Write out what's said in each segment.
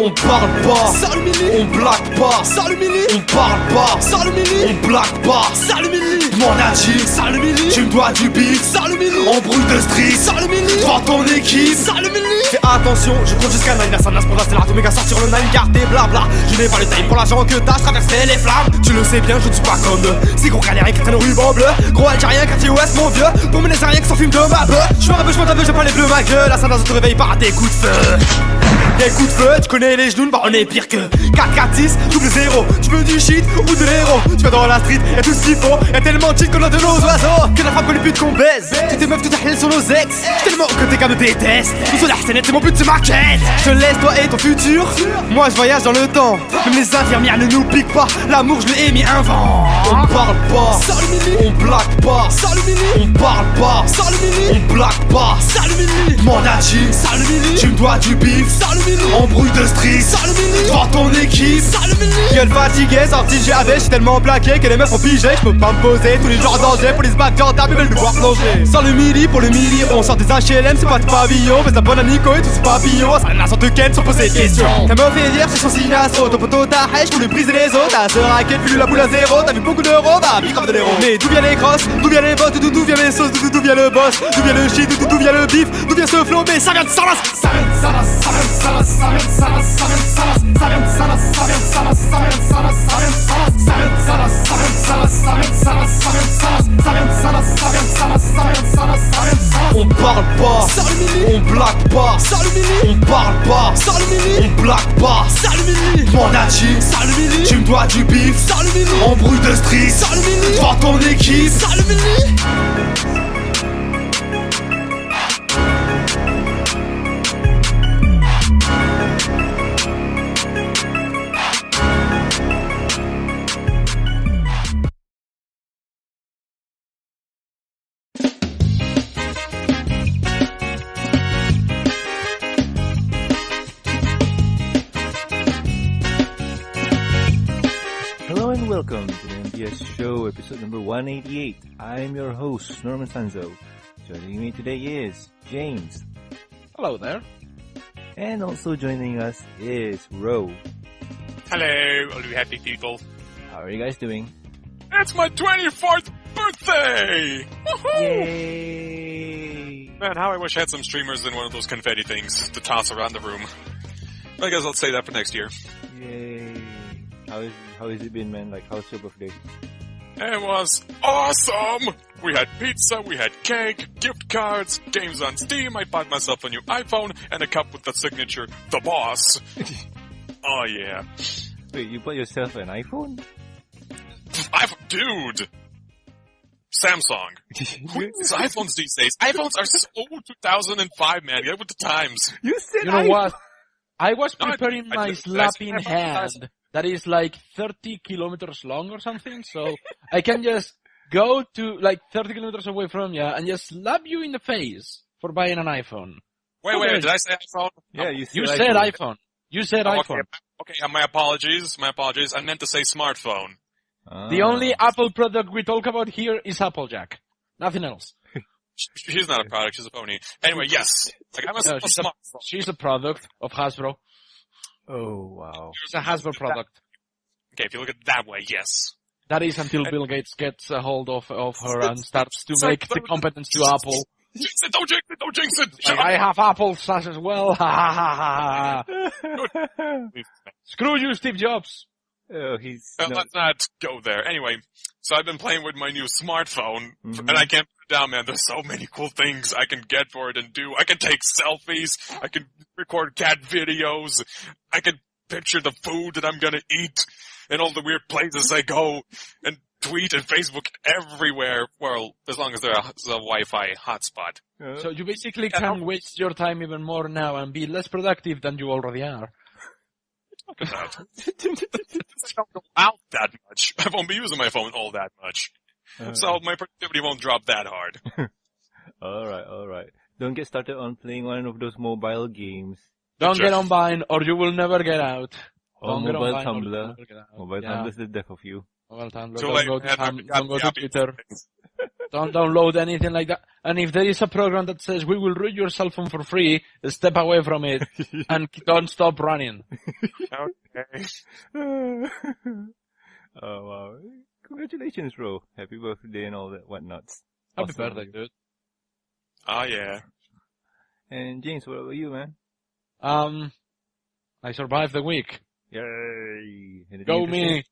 On parle pas, salut Mili. On blague pas, salut Mili. On parle pas, salut Mili. On blague pas, salut Mili. Mon agi, salut Mili. Tu me dois du bif, salut Mili. Embrouille de street, salut Mili. Devant ton équipe, salut Mili. Fais attention, je compte jusqu'à 9. La Sanas pour rester là, tous mes gars sortent sur le 9. Garde tes blabla, je n'ai pas le time pour l'argent que t'as. Je traverserai les flammes, tu le sais bien, je ne suis pas comme eux. Ces gros galériens qui traînent au ruban bleu. Gros algérien, quartier ouest, mon vieux. Pour mener rien qui s'en fume de ma beuh. Je me rappelle, je m'en j'ai pas les bleus, ma gueule. La Sanas te réveille par des coups de feu. Des coups de feu, tu connais les genoux, bah on est pire que 4-4-6, double 0. Tu veux du shit ou de l'héros? Tu vas dans la street, y'a tout ce qu'il faut. Y'a tellement de shit qu'on a de nos oiseaux. Que la femme qu'on les putes qu'on baise. Toutes tes meufs, tout à sur nos ex. Tellement que tes gars me détestent. Nous sommes la scène, c'est mon but, c'est ma quête. Je te laisse toi et ton futur. Moi je voyage dans le temps. Même les infirmières ne nous piquent pas. L'amour je lui ai mis un vent. On parle pas, salut Mili. On blague pas, salut Mili. On parle pas, salut Mili. On blague pas, salut Mili. Mon agi, salut Mili. Tu me dois du bif, salut Mili. Embrouille de street, salut Mili. Devant ton équipe, salut Mili. Gueule fatiguée, sortie de GAV, j'suis tellement plaqué que les meufs ont pigé. J'peux pas me poser tous les jours en danger. Pour les se battre en table, ils veulent me voir plonger. Salut Mili pour le Mili, on sort des HLM, c'est pas de pavillon. Mais ça bonne à Nico et tous ces papillons. Ça n'a sans te ken sans poser de questions. Ta meuf est hier, c'est son signasso. Ton poteau ta hache, je voulais briser les os. Ta sœur à quel plus la boule à zéro. T'as vu beaucoup d'euros, bah big comme de l'héros. Mais d'où viennent les crosses, d'où viennent les boss, d'où viennent les sauces, d'où vient le boss, d'où vient le shit, d'où vient le bif, d'où vient ce flow, mais ça vient de Salas. Ça vient de Salas, ça vient de Salas, ça vient de Salas, ça vient de Salas, ça vient de Salas, ça vient de Salas, ça vient de Salas, ça vient de Salas, ça vient de Salas, ça vient de Salas, ça vient de Salas, ça vient de Salas, ça vient de Salas, ça vient de Salas, ça vient de Salas, ça vient de Salas. On parle pas, salut Mili. On blague pas, salut Mili. On parle pas, salut Mili. On blague pas, salut Mili. Mon agi, salut Mili. Tu me dois du bif, salut Mili. Embrouille de street, salut Mili. Devant ton équipe, salut Mili. Hello and welcome to the MBS Show, episode number 188. I'm your host, Norman Sanzo. Joining me today is James. Hello there. And also joining us is Ro. Hello, all you happy people. How are you guys doing? It's my 24th birthday! Woohoo! Yay! Man, how I wish I had some streamers in one of those confetti things to toss around the room. I guess I'll say that for next year. Yay! How has it been, man? Like, how's your birthday? It was awesome! We had pizza, we had cake, gift cards, games on Steam, I bought myself a new iPhone, and a cup with the signature, The Boss. Oh yeah. Wait, you bought yourself an iPhone? Dude! Samsung. Who uses iPhones these days? iPhones are so 2005, man. Get with the times. You said You know what? I was No, preparing I my just- slapping I- hand that is like 30 kilometers long or something, so I can just go to like 30 kilometers away from you and just slap you in the face for buying an iPhone. Wait, did I say iPhone? Yeah, you said You iPhone. said iPhone. You said Oh, iPhone. Okay, my apologies. I meant to say smartphone. The only Apple product we talk about here is Applejack. Nothing else. She's not a product, she's a pony. Anyway, yes. Like, I'm a No, smartphone. she's a product of Hasbro. Oh, wow. It's a Hasbro product. Okay, if you look at it that way, yes. That is until Bill Gates gets a hold of her and starts to It's make like- the competence to Apple. Jinx it, don't jinx it, don't jinx it! Like, I have Apple stuff as well. Ha ha ha ha ha. Screw you, Steve Jobs. Oh, he's... Well, no. let's not go there. Anyway, so I've been playing with my new smartphone, Mhm. and I can't put it down, man. There's so many cool things I can get for it and do. I can take selfies, I can record cat videos, I can picture the food that I'm gonna eat, and all the weird places I go, and tweet and Facebook everywhere. Well, as long as there's a Wi-Fi hotspot. So you basically can waste your time even more now and be less productive than you already are. Look at that. I don't go out that much. I won't be using my phone all that much. So my productivity won't drop that hard. Alright. Don't get started on playing one of those mobile games. Don't Sure. get on Vine or you will never get out. Or Don't get on mobile Vine or you will Tumblr. never get out. Mobile Yeah. Tumblr is the death of you. Mobile Tumblr. Too Don't late, go to, man. I forgot don't go the to obvious Twitter. things. Don't download anything like that. And if there is a program that says we will root your cell phone for free, step away from it and don't stop running. Okay. Oh wow! Congratulations, bro! Happy birthday and all that whatnots. Happy Awesome. birthday, dude. Oh yeah. And James, what about you, man? I survived the week. Yay! Anything Go interesting? me.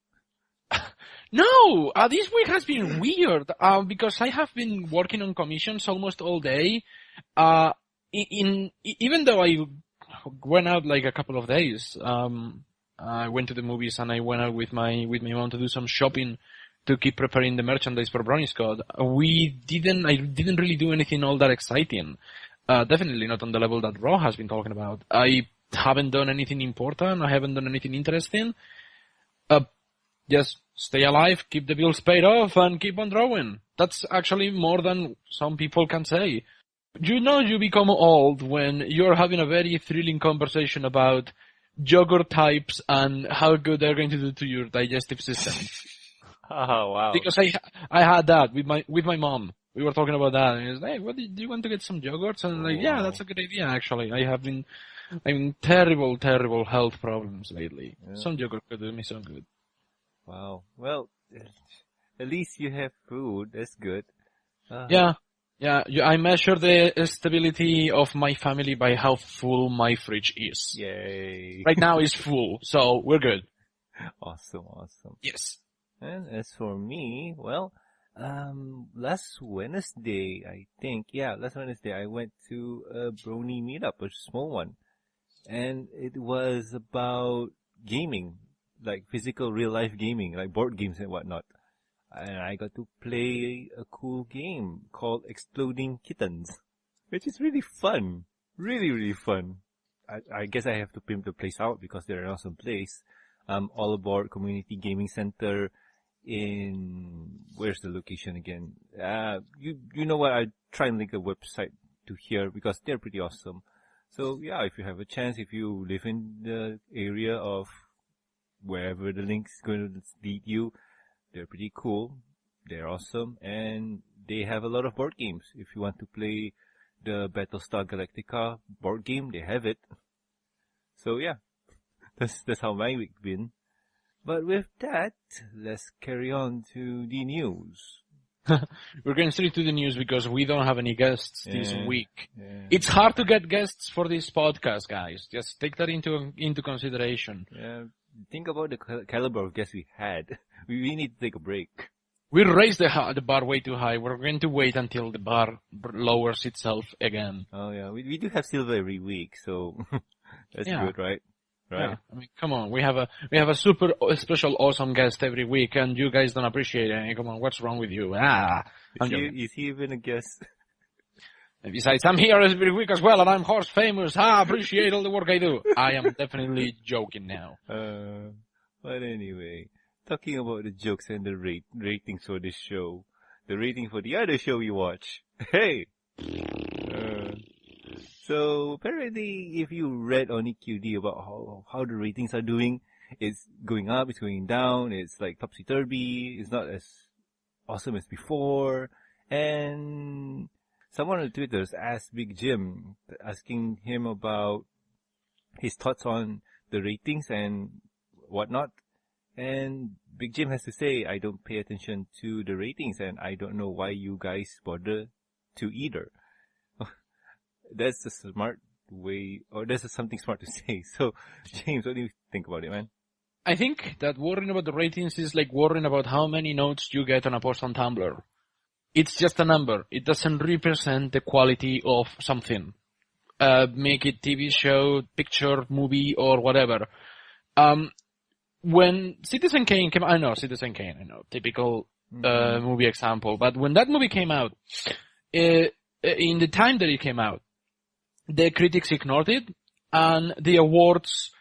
No, this week has been weird, because I have been working on commissions almost all day. Even though I went out like a couple of days, I went to the movies and I went out with my mom to do some shopping to keep preparing the merchandise for Brownie Squad. I didn't really do anything all that exciting. Definitely not on the level that Raw has been talking about. I haven't done anything important. I haven't done anything interesting. Just stay alive, keep the bills paid off, and keep on drawing. That's actually more than some people can say. You know you become old when you're having a very thrilling conversation about yogurt types and how good they're going to do to your digestive system. Oh wow! Because I had that with my mom. We were talking about that, and he was like, "Hey, do you want to get some yogurts?" And I'm like, "Yeah, that's a good idea. Actually, I have been having terrible health problems lately. Yeah. Some yogurt could do me some good." Wow. Well, at least you have food. That's good. Yeah. I measure the stability of my family by how full my fridge is. Yay! Right now it's full, so we're good. Awesome. Yes. And as for me, well, last Wednesday, I went to a Brony meetup, a small one, and it was about gaming, like physical real life gaming, like board games and whatnot. And I got to play a cool game called Exploding Kittens, which is really fun. Really fun. I guess I have to pimp the place out because they're an awesome place. All Aboard Community Gaming Center where's the location again? You know what? I try and link a website to here because they're pretty awesome. So yeah, if you have a chance, if you live in the area of wherever the link's going to lead you, they're pretty cool. They're awesome, and they have a lot of board games. If you want to play the Battlestar Galactica board game, they have it. So yeah, that's how my week been. But with that, let's carry on to the news. We're going straight to the news because we don't have any guests this week. Yeah. It's hard to get guests for this podcast, guys. Just take that into consideration. Yeah, think about the caliber of guests we had. We need to take a break. We raised the bar way too high. We're going to wait until the bar lowers itself again. Oh yeah, we do have silver every week, so that's good, right? Right. Yeah. I mean, come on. We have a super special awesome guest every week, and you guys don't appreciate it. Come on, what's wrong with you? Is he even a guest? Besides, I'm here every week as well, and I'm horse famous. Appreciate all the work I do. I am definitely joking now. But anyway, talking about the jokes and the ratings for this show, the rating for the other show you watch. Hey! So apparently, if you read on EQD about how the ratings are doing, it's going up, it's going down, it's like topsy-turvy, it's not as awesome as before, and someone on Twitter asked Big Jim, asking him about his thoughts on the ratings and whatnot, and Big Jim has to say, I don't pay attention to the ratings, and I don't know why you guys bother to either. That's a smart way, or that's something smart to say. So, James, what do you think about it, man? I think that worrying about the ratings is like worrying about how many notes you get on a post on Tumblr. It's just a number. It doesn't represent the quality of something. Make it TV show, picture, movie, or whatever. When Citizen Kane came, I know, typical movie example, but when that movie came out, in the time that it came out, the critics ignored it, and the awards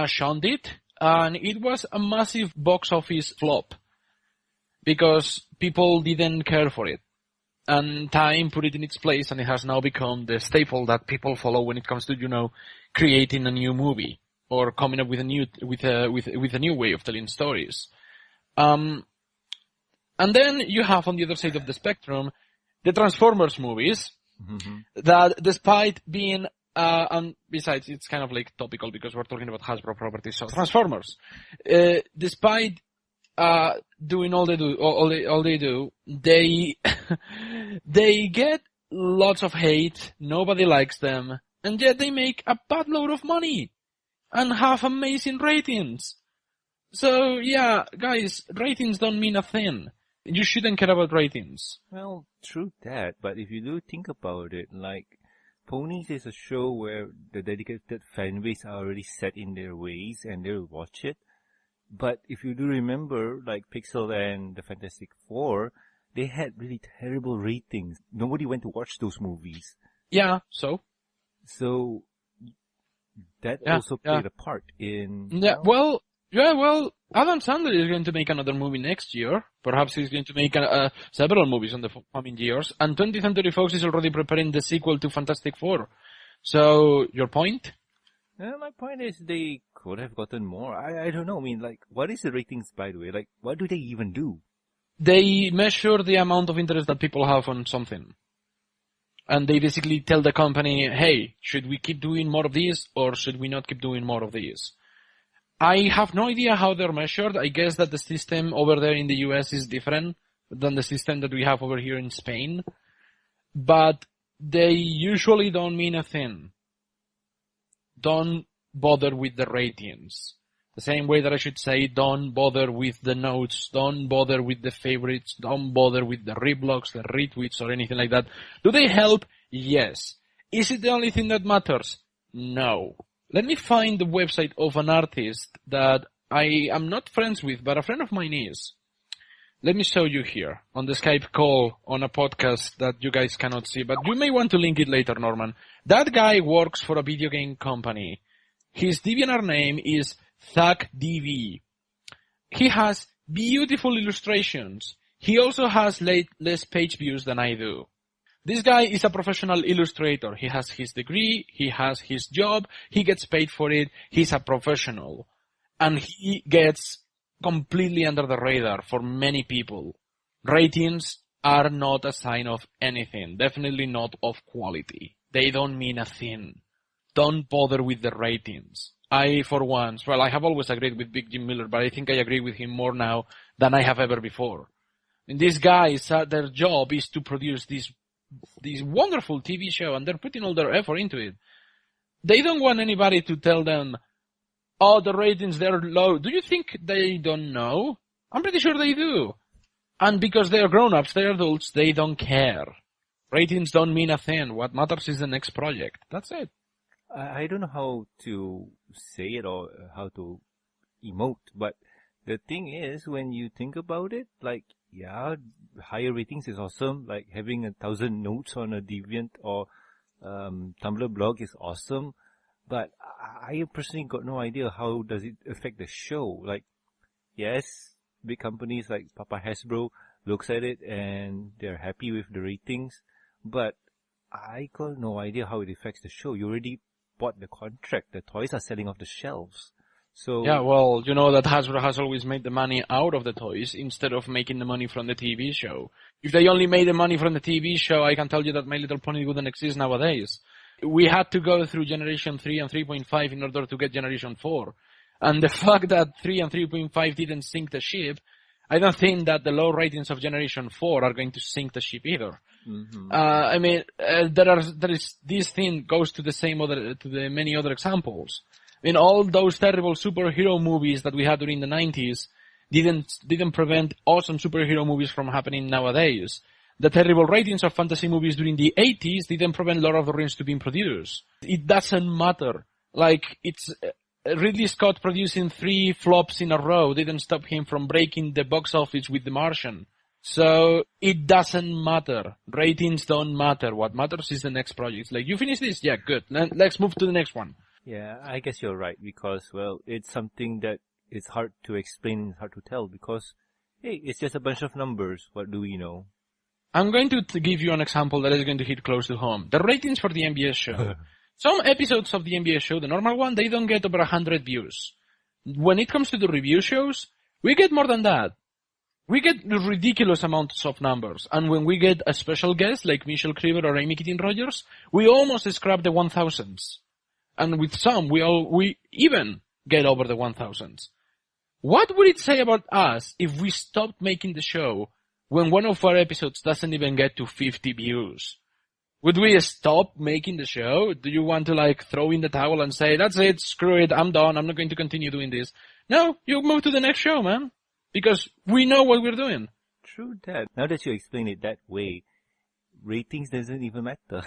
shunned it, and it was a massive box office flop because people didn't care for it. And time put it in its place, and it has now become the staple that people follow when it comes to, creating a new movie or coming up with a new way of telling stories. And And then you have on the other side of the spectrum, the Transformers movies, that despite being, and besides it's kind of like topical because we're talking about Hasbro properties, so Transformers, despite, doing all they do, they, they get lots of hate, nobody likes them, and yet they make a bad load of money and have amazing ratings. So yeah, guys, ratings don't mean a thing. You shouldn't care about ratings. Well, true that, but if you do think about it, like, Ponies is a show where the dedicated fan base are already set in their ways and they'll watch it. But if you do remember, like Pixel and the Fantastic Four, they had really terrible ratings. Nobody went to watch those movies. Yeah, so? So, that also played a part in... Yeah, well, Adam Sandler is going to make another movie next year. Perhaps he's going to make several movies in the coming years. And 20th Century Fox is already preparing the sequel to Fantastic Four. So, your point? My point is they could have gotten more. I don't know. I mean, like, what is the ratings, by the way? Like, what do they even do? They measure the amount of interest that people have on something. And they basically tell the company, hey, should we keep doing more of these or should we not keep doing more of these? I have no idea how they're measured. I guess that the system over there in the US is different than the system that we have over here in Spain. But they usually don't mean a thing. Don't bother with the ratings. The same way that I should say don't bother with the notes, don't bother with the favorites, don't bother with the reblogs, the retweets or anything like that. Do they help? Yes. Is it the only thing that matters? No. Let me find the website of an artist that I am not friends with, but a friend of mine is. Let me show you here on the Skype call on a podcast that you guys cannot see, but you may want to link it later, Norman. That guy works for a video game company. His DeviantArt name is ThugDV. He has beautiful illustrations. He also has less page views than I do. This guy is a professional illustrator. He has his degree, he has his job, he gets paid for it, he's a professional. And he gets completely under the radar for many people. Ratings are not a sign of anything, definitely not of quality. They don't mean a thing. Don't bother with the ratings. I, for once, well, I have always agreed with Big Jim Miller, but I think I agree with him more now than I have ever before. And these guys, their job is to produce this wonderful TV show, and they're putting all their effort into it. They don't want anybody to tell them, oh, the ratings, they're low. Do you think they don't know? I'm pretty sure they do. And because they're grown-ups, they're adults, they don't care. Ratings don't mean a thing. What matters is the next project. That's it. I don't know how to say it or how to emote, but the thing is, when you think about it, like, yeah, higher ratings is awesome. Like having 1,000 notes on a Deviant or Tumblr blog is awesome. But I personally got no idea how does it affect the show. Like, yes, big companies like Papa Hasbro looks at it and they're happy with the ratings. But I got no idea how it affects the show. You already bought the contract. The toys are selling off the shelves. So yeah, well, you know that Hasbro has always made the money out of the toys instead of making the money from the TV show. If they only made the money from the TV show, I can tell you that My Little Pony wouldn't exist nowadays. We had to go through Generation 3 and 3.5 in order to get Generation 4. And the fact that 3 and 3.5 didn't sink the ship, I don't think that the low ratings of Generation 4 are going to sink the ship either. Mm-hmm. I mean, this thing goes to the many other examples. I mean, all those terrible superhero movies that we had during the 90s didn't prevent awesome superhero movies from happening nowadays. The terrible ratings of fantasy movies during the 80s didn't prevent Lord of the Rings to being produced. It doesn't matter. Like, it's Ridley Scott producing 3 flops in a row didn't stop him from breaking the box office with The Martian. So, it doesn't matter. Ratings don't matter. What matters is the next project. Like, you finish this? Yeah, good. Let's move to the next one. Yeah, I guess you're right because, well, it's something that is hard to explain, it's hard to tell because, hey, it's just a bunch of numbers. What do we know? I'm going to give you an example that is going to hit close to home. The ratings for the NBA show. Some episodes of the NBA show, the normal one, they don't get over 100 views. When it comes to the review shows, we get more than that. we get ridiculous amounts of numbers. And when we get a special guest like Michelle Creever or Amy Keating Rogers, we almost scrap the 1000s. And with some, we even get over the 1000s. What would it say about us if we stopped making the show when one of our episodes doesn't even get to 50 views? Would we stop making the show? Do you want to like throw in the towel and say, that's it, screw it, I'm done, I'm not going to continue doing this? No, you move to the next show, man. Because we know what we're doing. True that. Now that you explain it that way, ratings doesn't even matter.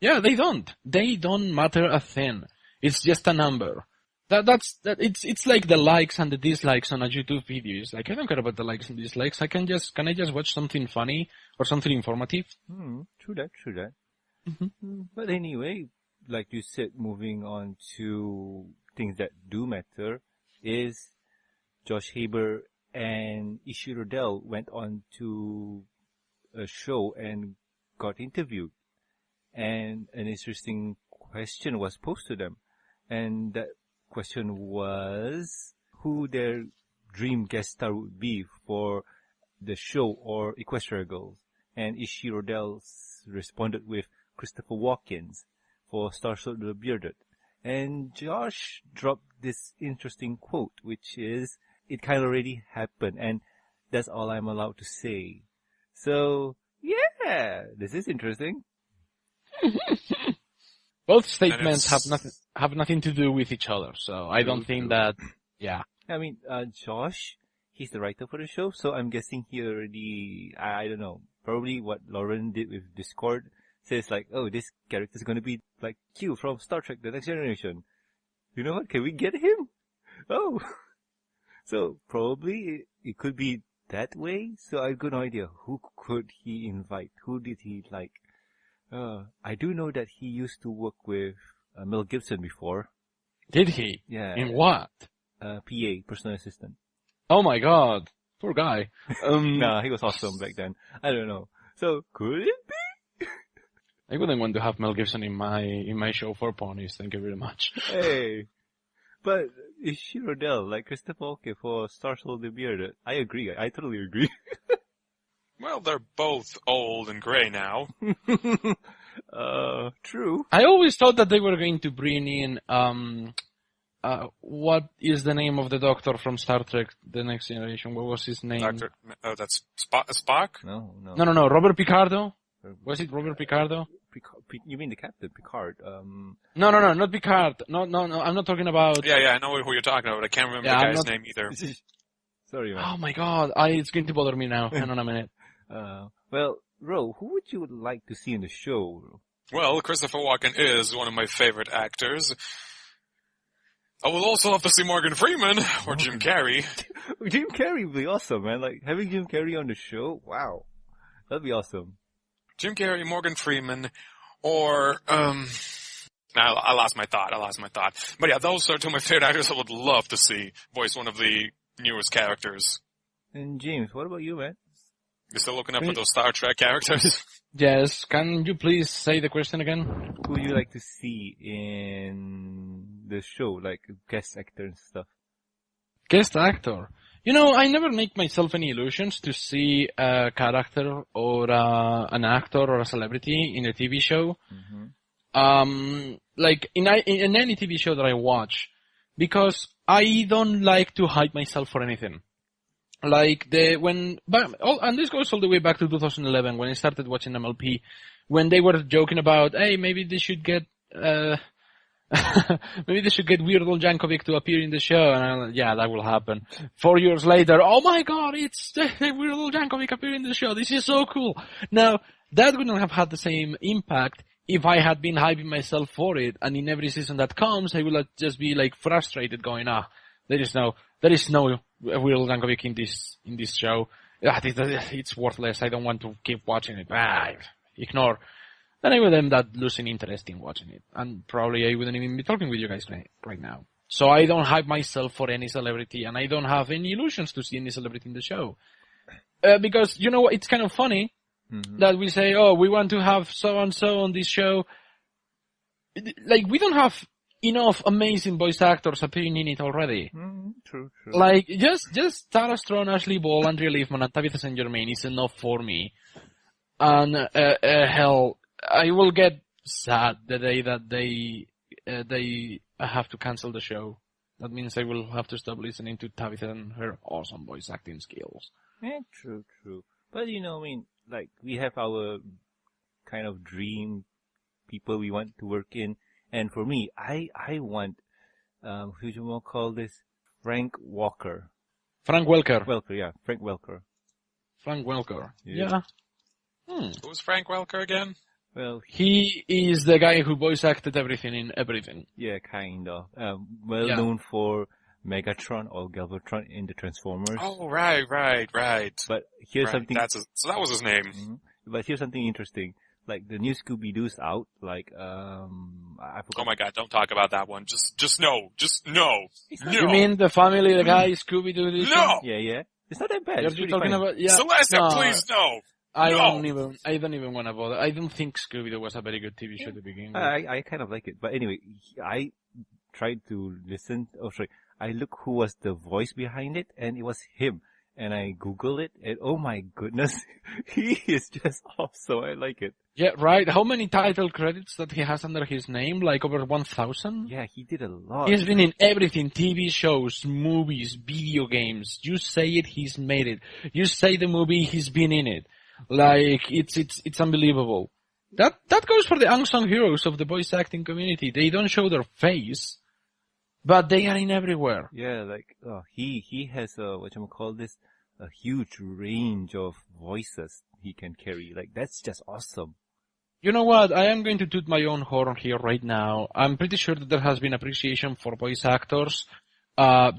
Yeah, they don't. They don't matter a thing. It's just a number. It's like the likes and the dislikes on a YouTube video. It's like, I don't care about the likes and dislikes. Can I just watch something funny or something informative? True that. Mm-hmm. But anyway, like you said, moving on to things that do matter is Josh Haber and Ishiro Dell went on to a show and got interviewed. And an interesting question was posed to them. And that question was who their dream guest star would be for the show or Equestria Girls. And Ishiro Dell responded with Christopher Walken for Starship the Bearded. And Josh dropped this interesting quote, which is, it kind of already happened, and that's all I'm allowed to say. So, yeah, this is interesting. Both statements have nothing to do with each other, so I don't think that, yeah. I mean, Josh, he's the writer for the show, so I'm guessing he already, I don't know, probably what Lauren did with Discord says like, oh, this character's gonna be like Q from Star Trek The Next Generation. You know what, can we get him? Oh. So, probably it could be that way, so I've got no idea who could he invite, who did he like. I do know that he used to work with Mel Gibson before. Did he? Yeah. In what? PA, personal assistant. Oh my god. Poor guy. Nah, he was awesome back then. I don't know. So, could it be? I wouldn't want to have Mel Gibson in my show for ponies, thank you very much. Hey. But Ishiro Dell, like Christopher Walken for Star Soldier Bearded, I agree. I totally agree. Well, they're both old and gray now. True. I always thought that they were going to bring in, what is the name of the doctor from Star Trek, The Next Generation? What was his name? That's Spock? No. No, Robert Picardo? Was it Robert Picardo? You mean the Captain Picard? No, not Picard. No, I'm not talking about... Yeah, I know who you're talking about. I can't remember the guy's name either. Sorry, man. Oh my god, it's going to bother me now. Hang on a minute. Well, Ro, who would you like to see in the show? Well, Christopher Walken is one of my favorite actors. I would also love to see Morgan Freeman or Jim Carrey. Jim Carrey would be awesome, man. Like, having Jim Carrey on the show, wow. That'd be awesome. Jim Carrey, Morgan Freeman, or, I lost my thought. But yeah, those are two of my favorite actors I would love to see voice one of the newest characters. And James, what about you, man? You still looking up for those Star Trek characters? Yes, can you please say the question again? Who would you like to see in the show, like guest actor and stuff? Guest actor? You know, I never make myself any illusions to see a character or an actor or a celebrity in a TV show. Mm-hmm. Like in any TV show that I watch, because I don't like to hype myself for anything. Like and this goes all the way back to 2011 when I started watching MLP, when they were joking about, hey, maybe they should get Weird Al Yankovic to appear in the show, and yeah, that will happen. 4 years later, oh my god, it's Weird Al Yankovic appearing in the show. This is so cool. Now, that wouldn't have had the same impact if I had been hyping myself for it, and in every season that comes, I will just be like frustrated going, there is no Weird Al Yankovic in this show. It's worthless. I don't want to keep watching it. Ignore. Then I would end up losing interest in watching it. And probably I wouldn't even be talking with you guys right now. So I don't hype myself for any celebrity, and I don't have any illusions to see any celebrity in the show. Because, you know what, it's kind of funny that we say, we want to have so-and-so on this show. Like, we don't have enough amazing voice actors appearing in it already. True. Like, just Tara Strong, Ashley Ball, Andrea Leafman, and Tabitha St. Germain is enough for me. And, hell, I will get sad the day that they have to cancel the show. That means I will have to stop listening to Tabitha and her awesome voice acting skills. Yeah, true. But like, we have our kind of dream people we want to work in. And for me, I want, who you want to call this? Frank Welker. Frank Welker. Frank Welker. Frank Welker. Yeah. Yeah. Who's Frank Welker again? Well, He is the guy who voice acted everything in everything. yeah, kind of. Known for Megatron or Galvatron in the Transformers. Oh, right. But here's Right, something. so that was his name. Mhm. But here's something interesting. Like the new Scooby-Doo's out. Like I forgot. Oh my god, don't talk about that one. Just no. No. You mean the Family the Guy, Scooby-Doo edition? No! Yeah. It's not that bad. You're It's pretty talking funny. about, yeah. Celeste, No, please, no! I No. don't even want to bother. I don't think Scooby-Doo was a very good TV show to begin with. I kind of like it. But anyway, I tried to listen. Oh, sorry. I looked who was the voice behind it, and it was him. And I Googled it, and oh my goodness, he is just awesome. I like it. Yeah, right. How many title credits that he has under his name? Like over 1,000? Yeah, he did a lot. He's been in everything. TV shows, movies, video games. You say it, he's made it. You say the movie, he's been in it. Like, it's unbelievable. That goes for the unsung heroes of the voice acting community. They don't show their face, but they are in everywhere. Yeah, like, he has a huge range of voices he can carry. Like, that's just awesome. You know what? I am going to toot my own horn here right now. I'm pretty sure that there has been appreciation for voice actors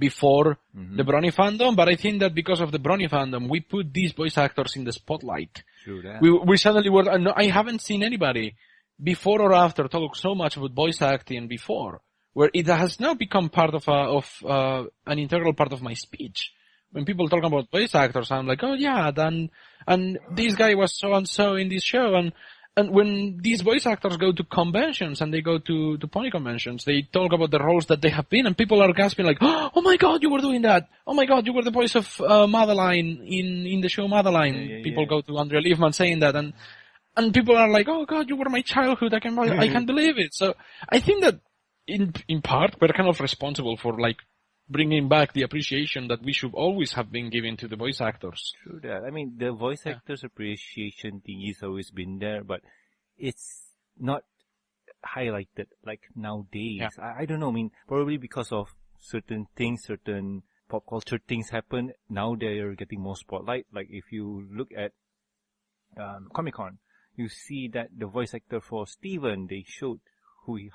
before the Brony fandom, but I think that because of the Brony fandom, we put these voice actors in the spotlight. True that. We suddenly were, I haven't seen anybody before or after talk so much about voice acting before, where it has now become part of an integral part of my speech. When people talk about voice actors, I'm like, oh yeah, and this guy was so and so in this show, and when these voice actors go to conventions and they go to pony conventions, they talk about the roles that they have been, and people are gasping like, oh my god, you were doing that! Oh my god, you were the voice of Madeline in the show Madeline. Yeah, People go to Andrea Leafman saying that, and people are like, oh god, you were my childhood, I can't believe it. So I think that in part we're kind of responsible for like bringing back the appreciation that we should always have been giving to the voice actors. True that. I mean, the voice actors appreciation thing has always been there, but it's not highlighted like nowadays. Yeah. I don't know. I mean, probably because of certain things, certain pop culture things happen. Now they're getting more spotlight. Like if you look at Comic-Con, you see that the voice actor for Steven, they showed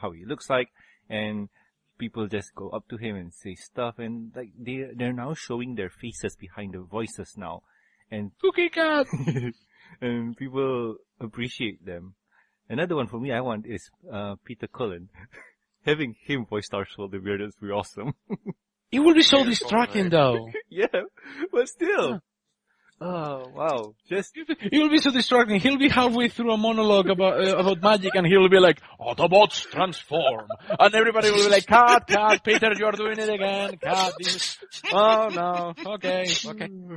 how he looks like, and people just go up to him and say stuff, and like they're now showing their faces behind the voices now, and Cookie Cat! and people appreciate them. Another one for me I want is Peter Cullen. Having him voice Starshell the Beard would be awesome. It will be so distracting though. Yeah, but still. Oh wow! It will be so distracting. He'll be halfway through a monologue about magic, and he'll be like, "Autobots transform," and everybody will be like, "Cut, Peter, you're doing it again. Cut." Oh no. Okay.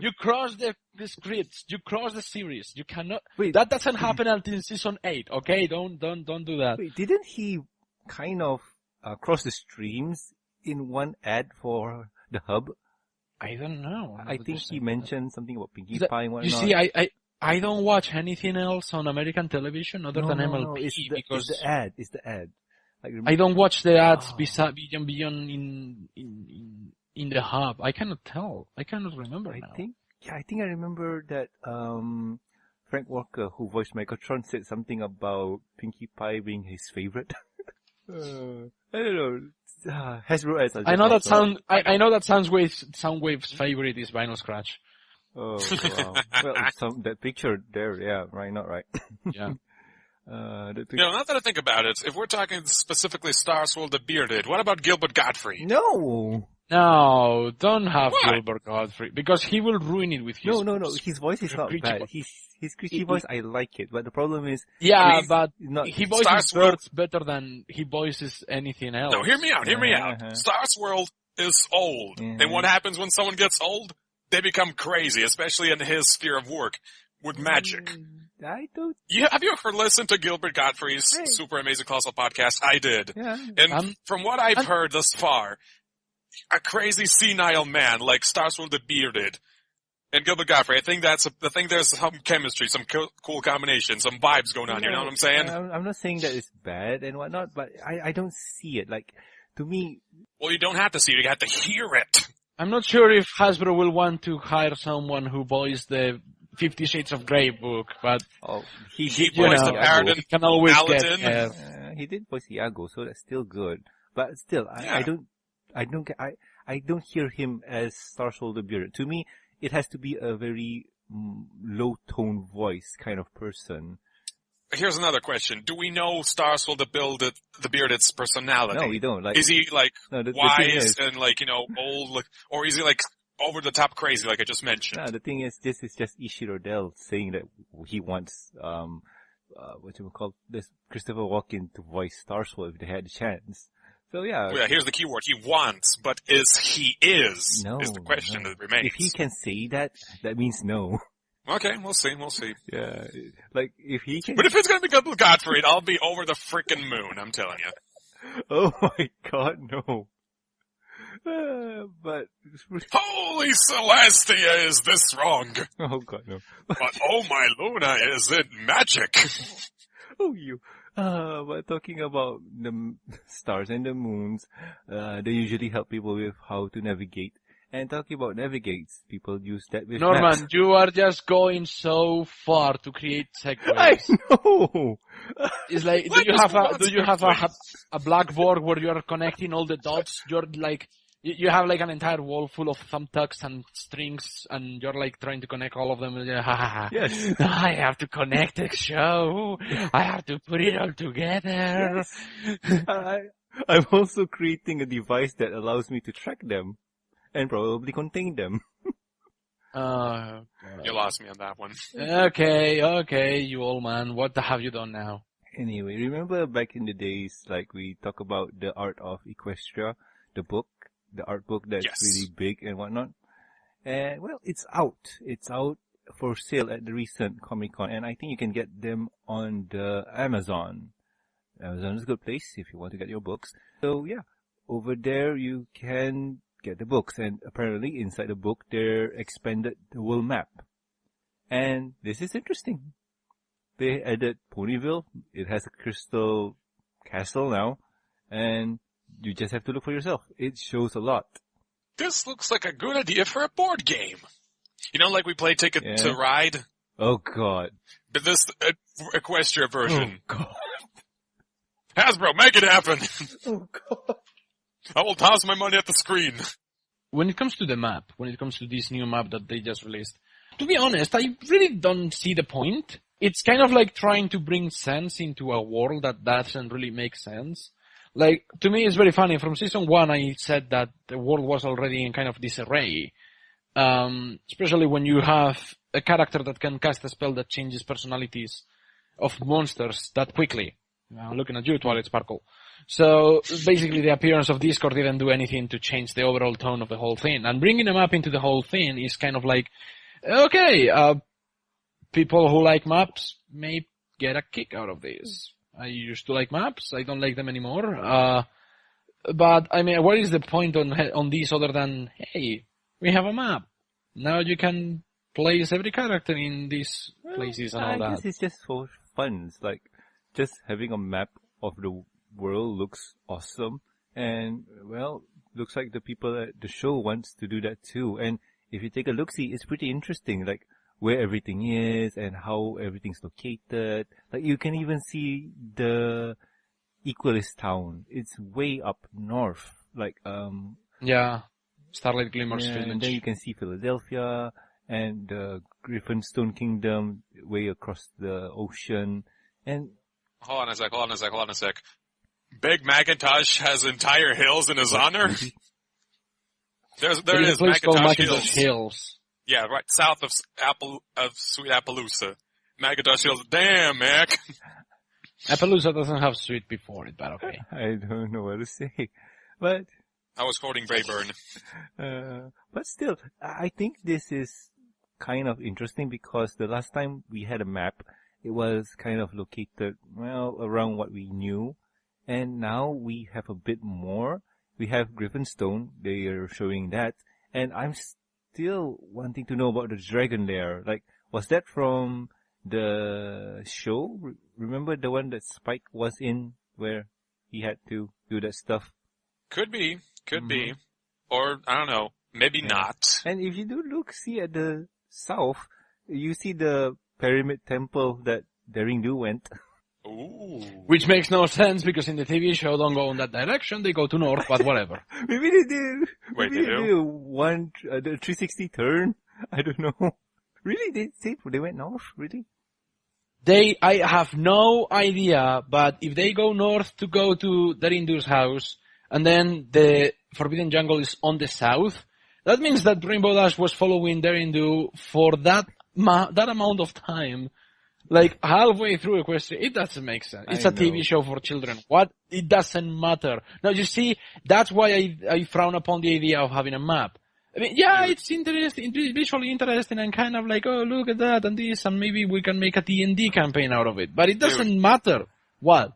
You cross the scripts. You cross the series. You cannot. Wait. That doesn't happen until season 8. Okay, don't do that. Wait, didn't he kind of cross the streams in one ad for the Hub? I don't know. I think he mentioned something about Pinkie Pie and whatnot. You see, I don't watch anything else on American television other than MLB No, because it's the ad. Like, I don't watch the ads beyond in the Hub. I cannot tell. I cannot remember now. I think I remember that Frank Walker, who voiced Megatron, said something about Pinkie Pie being his favorite. I don't know. Hasbro ads are I know that awesome. I know that Soundwave's favorite is Vinyl Scratch. Oh wow! Well, that picture there, yeah, right, not right. Yeah. Now that I think about it, if we're talking specifically Starswell the Bearded, what about Gilbert Gottfried? No. No, don't have What? Gilbert Godfrey, because he will ruin it with his... No. His voice is not Screechy bad. voice. His screechy voice, I like it. But the problem is, Yeah, he's but not. he voices Starswell- birds better than he voices anything else. No, hear me out. Uh-huh. Star's World is old. Mhm. And what happens when someone gets old? They become crazy, especially in his sphere of work with magic. I don't. Have you ever listened to Gilbert Gottfried's Hey. Super Amazing Colossal podcast? I did. Yeah. And from what I've heard thus far, a crazy senile man like Starswell the Bearded and Gilbert Gottfried, I think there's some chemistry, some cool combination, some vibes going on here, you know what I'm saying? I'm not saying that it's bad and whatnot, but I don't see it. Like, to me, Well, you don't have to see it, you have to hear it. I'm not sure if Hasbro will want to hire someone who voiced the 50 Shades of Grey book, but he He did voiced voice the Iago. Paradin it can always Paladin. get... He did voice Iago, so that's still good. But still, I don't hear him as Starswell the Bearded. To me, it has to be a very low tone voice kind of person. Here's another question. Do we know Starswell the Bearded's personality? No, we don't. Like, Is he like no, the thing wise is, and like, old, like, or is he like over the top crazy like I just mentioned? no, the thing is, this is just Ishiro Dell saying that he wants, what you call this, Christopher Walken to voice Starswell if they had a chance. So yeah. Well, yeah, here's the key word. He wants, but he is No, the question no. that remains. If he can say that, that means no. Okay, we'll see. Yeah. Like, if he can... But if it's gonna be Gilbert Gottfried, I'll be over the frickin' moon, I'm telling you. Oh my god, no. But... Holy Celestia, is this wrong? Oh god, no. But oh my Luna, is it magic? Oh, you. But talking about the stars and the moons, they usually help people with how to navigate. And talking about navigates, people use that with Norman, maps. you are just going so far to create I segues. know! It's like, Let us do you have a blackboard where you are connecting all the dots? You're like, you have like an entire wall full of thumbtacks and strings, and you're like trying to connect all of them. Yes. I have to connect the show. I have to put it all together. I'm also creating a device that allows me to track them. And probably contain them. You lost me on that one. Okay, you old man. What have you done now? Anyway, remember back in the days, like we talk about the art of Equestria, the book, the art book that's Yes. really big and whatnot. And well, it's out. It's out for sale at the recent Comic-Con, and I think you can get them on the Amazon. Amazon is a good place if you want to get your books. So yeah, over there you can get the books, and apparently inside the book they're expanded the world map. And this is interesting. They added Ponyville. It has a crystal castle now, and you just have to look for yourself. It shows a lot. This looks like a good idea for a board game. You know, like we play Ticket to Ride? Oh god. But this Equestria version. Oh god. Hasbro, make it happen! Oh god. I will toss my money at the screen. When it comes to the map, when it comes to this new map that they just released, to be honest, I really don't see the point. It's kind of like trying to bring sense into a world that doesn't really make sense. Like, to me it's very funny. From season 1 I said that the world was already in kind of disarray. Especially when you have a character that can cast a spell that changes personalities of monsters that quickly. I'm looking at you, Twilight Sparkle. So basically the appearance of Discord didn't do anything to change the overall tone of the whole thing. And bringing a map into the whole thing is kind of like, okay, people who like maps may get a kick out of this. I used to like maps. I don't like them anymore. But I mean, what is the point on this other than, hey, we have a map. Now you can place every character in these places and all that. I guess it's just for fun. It's like just having a map of the world looks awesome, and well, looks like the people at the show wants to do that too. And if you take a look-see, it's pretty interesting, like where everything is and how everything's located. Like you can even see the Equalist town. It's way up north, like Yeah, Starlight Glimmer's and village. then you can see Philadelphia and the Griffinstone Kingdom way across the ocean. And Hold on a sec. Big Macintosh has entire hills in his honor? There it There's a is, place called Macintosh Macintosh Hills. Yeah, right south of Sweet Appaloosa. Macintosh Hills. Damn, Mac. Appaloosa doesn't have sweet before it, but okay. I don't know what to say. But, I was quoting Brayburn. but still, I think this is kind of interesting because the last time we had a map, it was kind of located, well, around what we knew. And now we have a bit more. We have Griffinstone. They are showing that. And I'm still wanting to know about the dragon there. Like, was that from the show? Remember the one that Spike was in where he had to do that stuff? Could be. Or, I don't know, maybe not. And if you do see at the south, you see the Pyramid Temple that Daring-Do went. Ooh. Which makes no sense because in the TV show don't go in that direction, they go to north, but whatever. Maybe they did. Wait, Maybe they do? did the 360 turn. I don't know. Really? They went north? Really? I have no idea, but if they go north to go to Darindu's house, and then the Forbidden Jungle is on the south, that means that Rainbow Dash was following Darindu for that amount of time. Like, halfway through Equestria, it doesn't make sense. It's a TV show for children. What? It doesn't matter. Now, you see, that's why I frown upon the idea of having a map. I mean, yeah, it's interesting, visually interesting, and kind of like, oh, look at that and this, and maybe we can make a D&D campaign out of it. But it doesn't matter. What?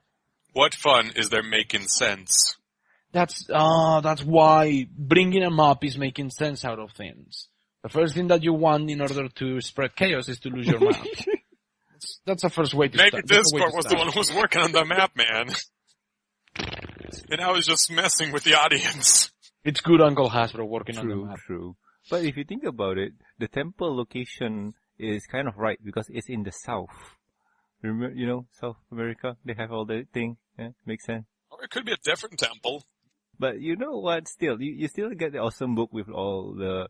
What fun is there making sense? That's why bringing a map is making sense out of things. The first thing that you want in order to spread chaos is to lose your map. That's the first way to Maybe start. Discord was the one who was working on the map, man. And I was just messing with the audience. It's good Uncle Hasbro working on the map. True. But if you think about it, the temple location is kind of right because it's in the south. Remember, South America, they have all that thing. Yeah, makes sense. Or it could be a different temple. But you know what? Still, you still get the awesome book with all the,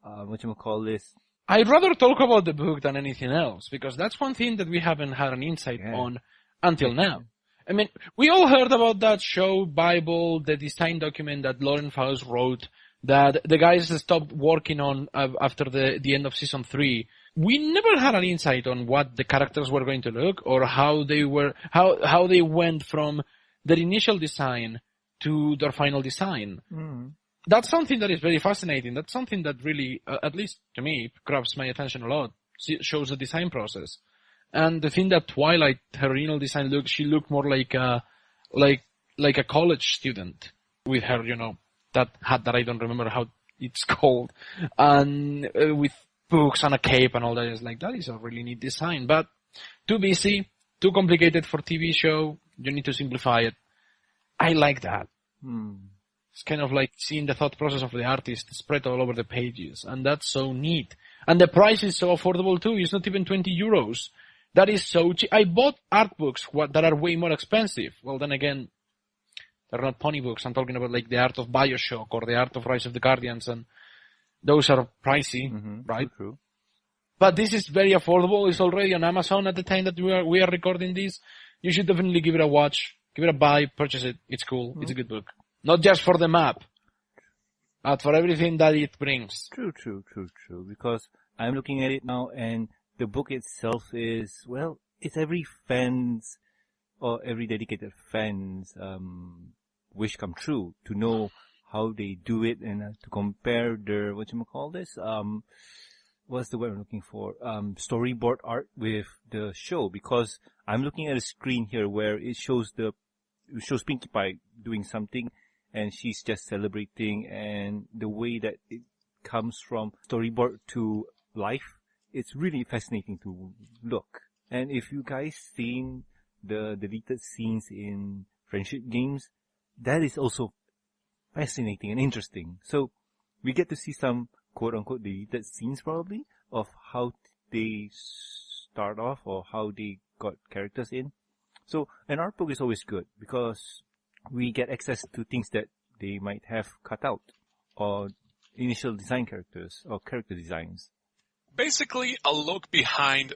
whatchamacallit. I'd rather talk about the book than anything else, because that's one thing that we haven't had an insight on until now. I mean, we all heard about that show, Bible, the design document that Lauren Faust wrote, that the guys stopped working on after the end of season 3. We never had an insight on what the characters were going to look, or how they went from their initial design to their final design. Mm. That's something that is very fascinating. That's something that really, at least to me, grabs my attention a lot. It shows the design process. And the thing that Twilight, her original design she looked more like a college student with her, that hat that I don't remember how it's called. And with books and a cape and all that. It's like, that is a really neat design. But too busy, too complicated for TV show. You need to simplify it. I like that. It's kind of like seeing the thought process of the artist spread all over the pages. And that's so neat. And the price is so affordable too. It's not even 20 euros. That is so cheap. I bought art books that are way more expensive. Well, then again, they're not pony books. I'm talking about like the Art of BioShock or the Art of Rise of the Guardians. And those are pricey, right? True. But this is very affordable. It's already on Amazon at the time that we are recording this. You should definitely give it a watch. Give it a buy. Purchase it. It's cool. It's a good book. Not just for the map, but for everything that it brings. True. Because I'm looking at it now, and the book itself is, well, it's every fan's, or every dedicated fan's, wish come true to know how they do it and to compare their, what's the word I'm looking for? Storyboard art with the show, because I'm looking at a screen here where it shows Pinkie Pie doing something, and she's just celebrating, and the way that it comes from storyboard to life, it's really fascinating to look. And if you guys seen the deleted scenes in Friendship Games, that is also fascinating and interesting. So we get to see some quote-unquote deleted scenes probably of how they start off or how they got characters in. So an art book is always good because we get access to things that they might have cut out, or initial design characters or character designs. Basically, a look behind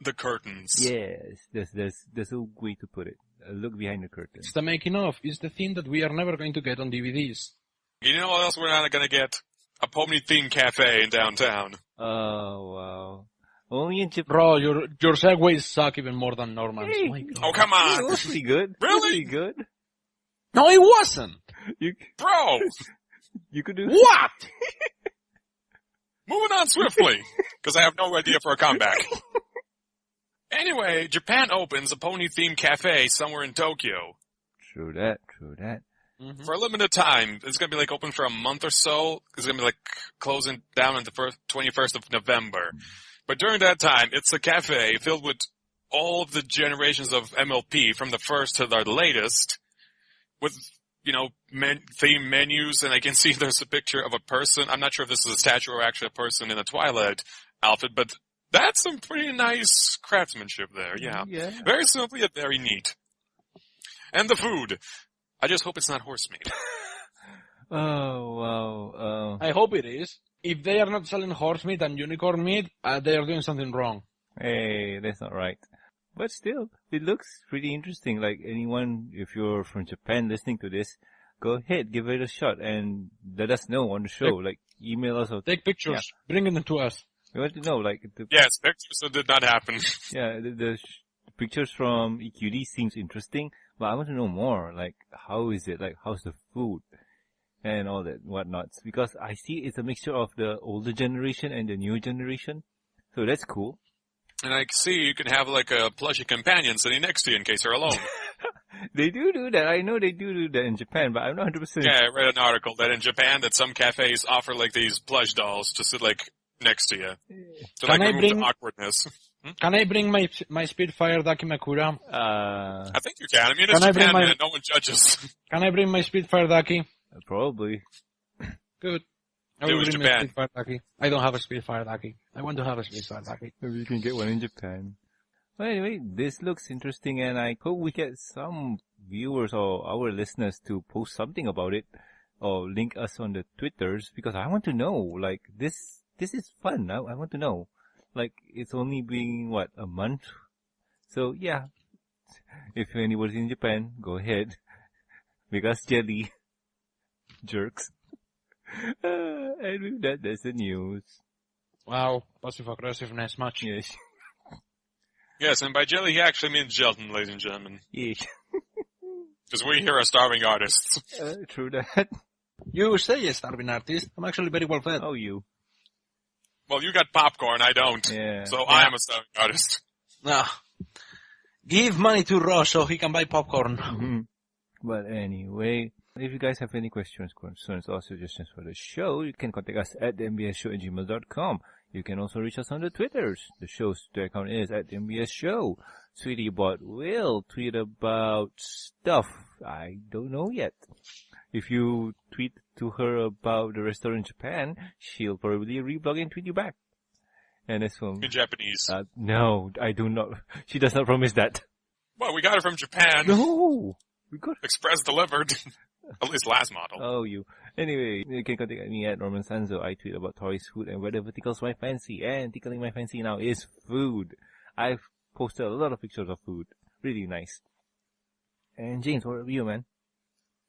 the curtains. Yes, there's a way to put it. A look behind the curtains. It's the making of. It's the thing that we are never going to get on DVDs. You know what else we're not going to get? A pony-themed cafe in downtown. Oh, wow. Only in Japan. Bro, your segues suck even more than Norman's. Hey. My God. Oh, come on. It was pretty good. Really? It was pretty good. No, it wasn't. Bro! You could do What? Moving on swiftly, because I have no idea for a comeback. Anyway, Japan opens a pony-themed cafe somewhere in Tokyo. True that. Mm-hmm. For a limited time. It's going to be like open for a month or so. It's going to be like closing down on the 21st of November. But during that time, it's a cafe filled with all of the generations of MLP from the first to the latest with, you know, theme menus. And I can see there's a picture of a person. I'm not sure if this is a statue or actually a person in a Twilight outfit, but that's some pretty nice craftsmanship there. Yeah. Very simple yet very neat. And the food. I just hope it's not horse meat. Oh, wow. I hope it is. If they are not selling horse meat and unicorn meat, they are doing something wrong. Hey, that's not right. But still, it looks pretty interesting. Like anyone, if you're from Japan listening to this, go ahead, give it a shot and let us know on the show. Like email us or take pictures, bring them to us. We want to know, like, yes, pictures that did not happen. Yeah, the pictures from EQD seems interesting, but I want to know more. Like, how is it? Like, how's the food? And all that whatnots. Because I see it's a mixture of the older generation and the new generation. So that's cool. And I see you can have like a plushy companion sitting next to you in case you're alone. They do that. I know they do that in Japan, but I'm not 100%. Yeah, I read an article that in Japan that some cafes offer like these plush dolls to sit like next to you. To like remove the awkwardness. Can I bring my Spitfire Dakimakura? I think you can. I mean, it's Japan, man. No one judges. Can I bring my Spitfire Daki? Probably. Good. It was Japan. I don't have a Spitfire Daki. I want to have a Spitfire Daki. Maybe you can get one in Japan. Well, anyway, this looks interesting, and I hope we get some viewers or our listeners to post something about it or link us on the Twitters, because I want to know. Like, this is fun. I want to know. Like, it's only been, a month? So, yeah. If anybody's in Japan, go ahead. Make us jelly. Jerks. And with that, that's the news. Wow, passive aggressiveness much. Yes. Yes, and by jelly he actually means gelatin, ladies and gentlemen. Yes. Because we here are starving artists. True that. You say a starving artist. I'm actually very well fed. Oh, you. Well, you got popcorn, I don't. Yeah. So I am a starving artist. Give money to Ross so he can buy popcorn. Mm-hmm. But anyway, if you guys have any questions, concerns, or suggestions for the show, you can contact us at thembsshow@gmail.com. You can also reach us on the Twitters. The show's Twitter account is @MBSShow. Sweetie Bot will tweet about stuff I don't know yet. If you tweet to her about the restaurant in Japan, she'll probably reblog and tweet you back. And it's from... In Japanese. No, I do not. She does not promise that. Well, we got it from Japan. No! We got Express delivered. At least last model. Oh, you. Anyway, you can contact me at Norman Sanzo. I tweet about toys, food, and whatever tickles my fancy. And tickling my fancy now is food. I've posted a lot of pictures of food. Really nice. And James, what about you, man?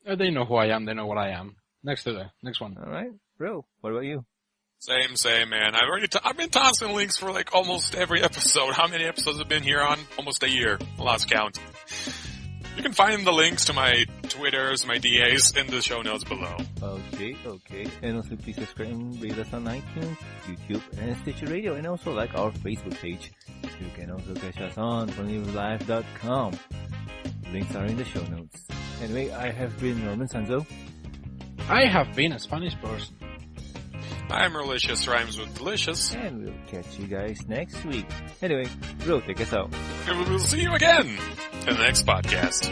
They know who I am. They know what I am. Next one. Alright. Bro, what about you? Same, man. I've been tossing links for like almost every episode. How many episodes have been here on? Almost a year. Lost count. You can find the links to my Twitters, my DAs in the show notes below. Okay. And also please subscribe and rate us on iTunes, YouTube, and Stitcher Radio, and also like our Facebook page. You can also catch us on PonyLive.com. Links are in the show notes. Anyway, I have been Norman Sanzo. I have been a Spanish person. I'm Relicious Rhymes with Delicious. And we'll catch you guys next week. Anyway, bro, take us out. And we'll see you again in the next podcast.